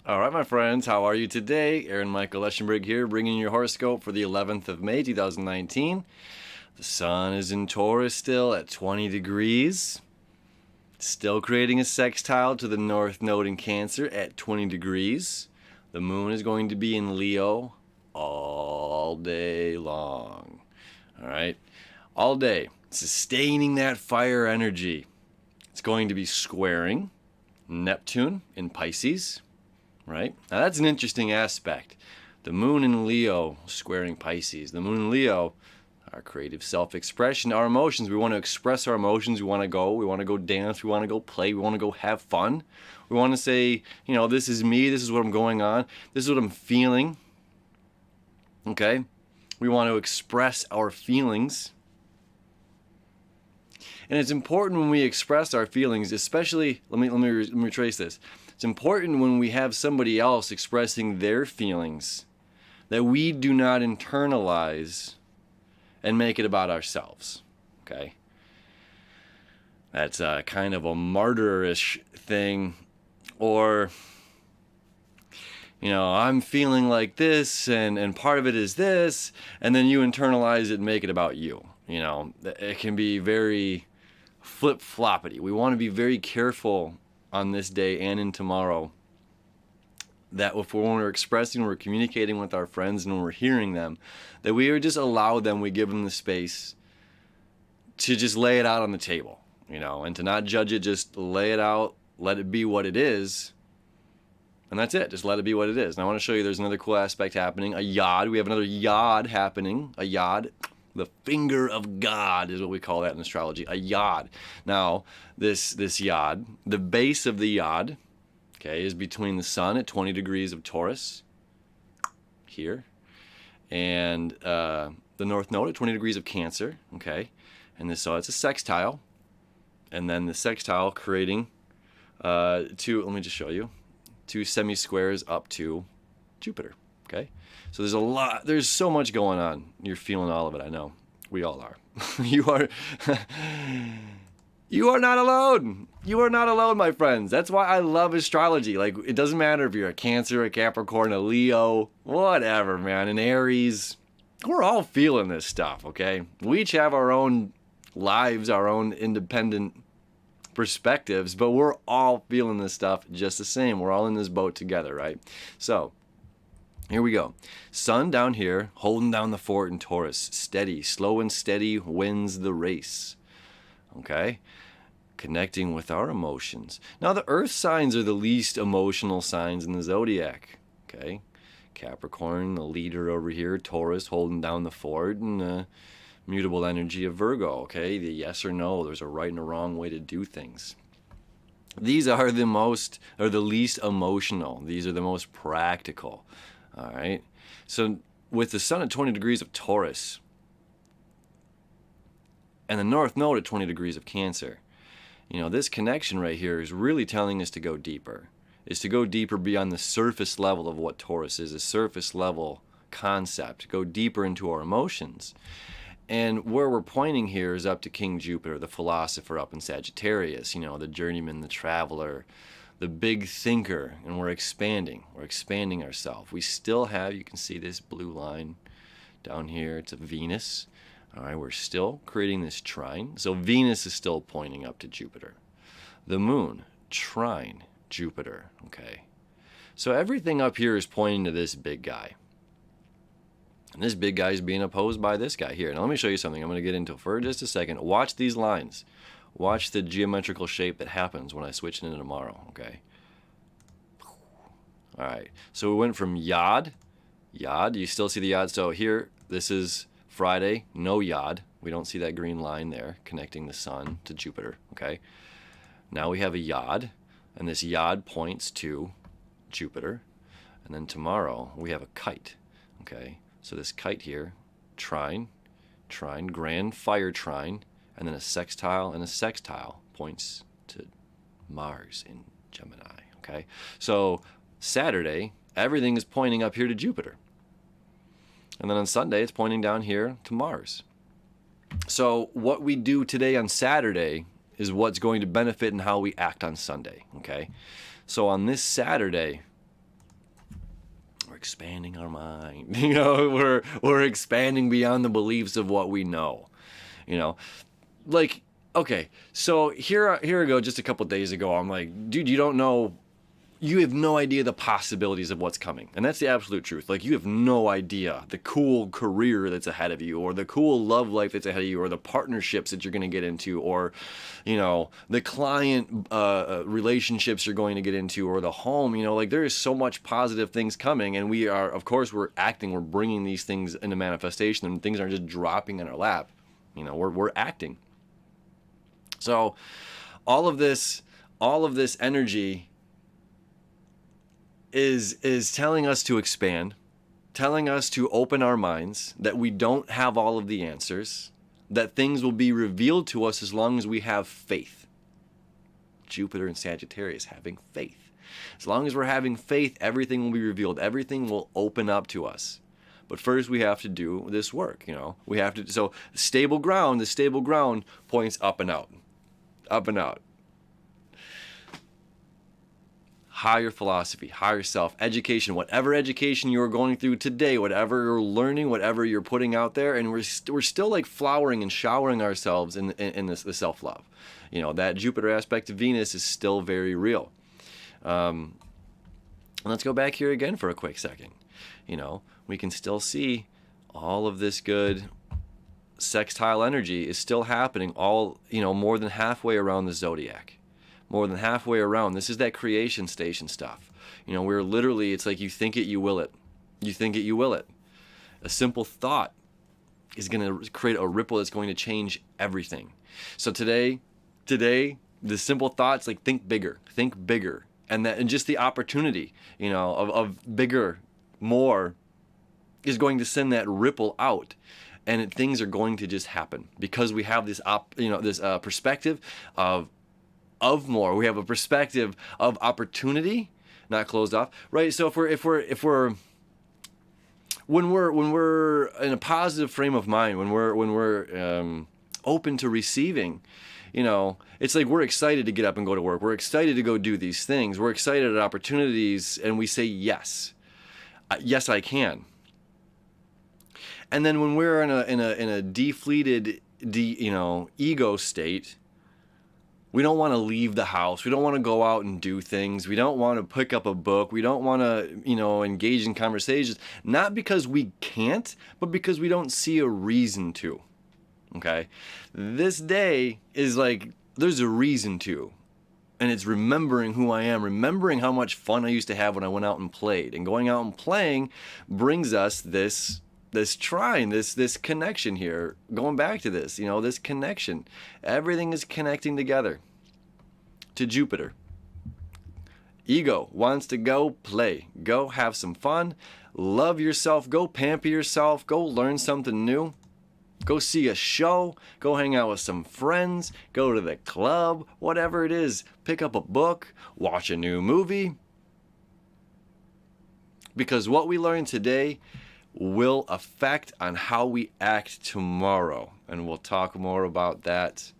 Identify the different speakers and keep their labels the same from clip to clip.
Speaker 1: All right, my friends, how are you today? Aaron Michael Eschenberg here, bringing your horoscope for the 11th of May, 2019. The sun is in Taurus still at 20 degrees. Still creating a sextile to the North Node in Cancer at 20 degrees. The moon is going to be in Leo all day long. All right, all day, sustaining that fire energy. It's going to be squaring Neptune in Pisces. Right? Now that's an interesting aspect. The moon in Leo squaring Pisces. The moon in Leo, our creative self-expression, our emotions. We want to express our emotions. We want to go dance. We want to go play. We want to go have fun. We want to say, this is me. This is what I'm going on. This is what I'm feeling. Okay? We want to express our feelings. And it's important when we express our feelings, especially, let me retrace this. It's important when we have somebody else expressing their feelings that we do not internalize and make it about ourselves, okay? That's kind of a martyrish thing, or, I'm feeling like this, and part of it is this, and then you internalize it and make it about you. It can be very flip-floppity. We want to be very careful on this day and in tomorrow that when we're expressing, we're communicating with our friends, and when we're hearing them, that we just allow them, we give them the space to just lay it out on the table, and to not judge it, just lay it out, let it be what it is, and that's it. Just let it be what it is. And I want to show you there's another cool aspect happening, a yod. We have another yod happening, a yod. The finger of God is what we call that in astrology, a yod. Now, this yod, the base of the yod, okay, is between the sun at 20 degrees of Taurus, here, and the North Node at 20 degrees of Cancer, okay? And so it's a sextile, and then the sextile creating let me just show you, two semi-squares up to Jupiter, okay? So there's so much going on. You're feeling all of it, I know. We all are. You are not alone. You are not alone, my friends. That's why I love astrology. Like, it doesn't matter if you're a Cancer, a Capricorn, a Leo, whatever, man, an Aries. We're all feeling this stuff, okay? We each have our own lives, our own independent perspectives, but we're all feeling this stuff just the same. We're all in this boat together, right? So, here we go. Sun down here, holding down the fort in Taurus. Steady, slow and steady wins the race. Okay? Connecting with our emotions. Now, the earth signs are the least emotional signs in the zodiac. Okay? Capricorn, the leader over here. Taurus, holding down the fort. And the mutable energy of Virgo. Okay? The yes or no. There's a right and a wrong way to do things. These are the least emotional. These are the most practical. All right, so with the sun at 20 degrees of Taurus and the North Node at 20 degrees of Cancer, this connection right here is really telling us to go deeper, beyond the surface level of what Taurus is, a surface level concept, go deeper into our emotions. And where we're pointing here is up to King Jupiter, the philosopher up in Sagittarius, the journeyman, the traveler, the big thinker, and we're expanding ourselves. We still have, you can see this blue line down here, it's a Venus. All right, we're still creating this trine. So Venus is still pointing up to Jupiter. The moon, trine Jupiter, okay? So everything up here is pointing to this big guy. And this big guy is being opposed by this guy here. Now let me show you something I'm going to get into for just a second. Watch these lines. Watch the geometrical shape that happens when I switch it into tomorrow, okay? All right, so we went from yod, you still see the yod. So here, this is Friday, no yod. We don't see that green line there connecting the sun to Jupiter, okay? Now we have a yod, and this yod points to Jupiter. And then tomorrow, we have a kite, okay? So this kite here, trine, grand fire trine, and then a sextile points to Mars in Gemini, okay? So Saturday, everything is pointing up here to Jupiter. And then on Sunday, it's pointing down here to Mars. So what we do today on Saturday is what's going to benefit in how we act on Sunday, okay? So on this Saturday, expanding our mind. You know, we're expanding beyond the beliefs of what we know. You know, like, okay, so here I go. Just a couple days ago, I'm like, dude, you don't know. You have no idea the possibilities of what's coming. And that's the absolute truth. Like, you have no idea the cool career that's ahead of you, or the cool love life that's ahead of you, or the partnerships that you're going to get into, or, you know, the client relationships you're going to get into, or the home. You know, like, there is so much positive things coming. And we are, of course, we're acting, we're bringing these things into manifestation, and things aren't just dropping in our lap. You know, we're acting. So all of this energy is telling us to expand, telling us to open our minds, that we don't have all of the answers, that things will be revealed to us as long as we have faith. Jupiter and Sagittarius, having faith. As long as we're having faith, everything will be revealed. Everything will open up to us. But first we have to do this work, you know. We have to, so the stable ground points up and out. Up and out. Higher philosophy, higher self, education, whatever education you're going through today, whatever you're learning, whatever you're putting out there, and we're still like flowering and showering ourselves in this the self-love. You know, that Jupiter aspect of Venus is still very real. Let's go back here again for a quick second. You know, we can still see all of this good sextile energy is still happening all, you know, more than halfway around the zodiac. More than halfway around. This is that creation station stuff. You know, we're literally, it's like you think it, you will it. You think it, you will it. A simple thought is going to create a ripple that's going to change everything. So today, the simple thoughts, like think bigger. And just the opportunity, you know, of bigger, more, is going to send that ripple out. And things are going to just happen because we have this, perspective of more. We have a perspective of opportunity, not closed off, right? So when we're in a positive frame of mind, when we're open to receiving, you know, it's like we're excited to get up and go to work. We're excited to go do these things. We're excited at opportunities, and we say yes, yes, I can. And then when we're in a defleeted, ego state, we don't want to leave the house. We don't want to go out and do things. We don't want to pick up a book. We don't want to, engage in conversations. Not because we can't, but because we don't see a reason to. Okay? This day is like, there's a reason to. And it's remembering who I am, remembering how much fun I used to have when I went out and played. And going out and playing brings us this trine, this connection here. Going back to this, this connection. Everything is connecting together to Jupiter. Ego wants to go play. Go have some fun. Love yourself. Go pamper yourself. Go learn something new. Go see a show. Go hang out with some friends. Go to the club. Whatever it is. Pick up a book. Watch a new movie. Because what we learn today will affect on how we act tomorrow. And we'll talk more about that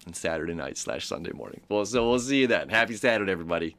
Speaker 1: on Saturday night / Sunday morning. So we'll see you then. Happy Saturday, everybody.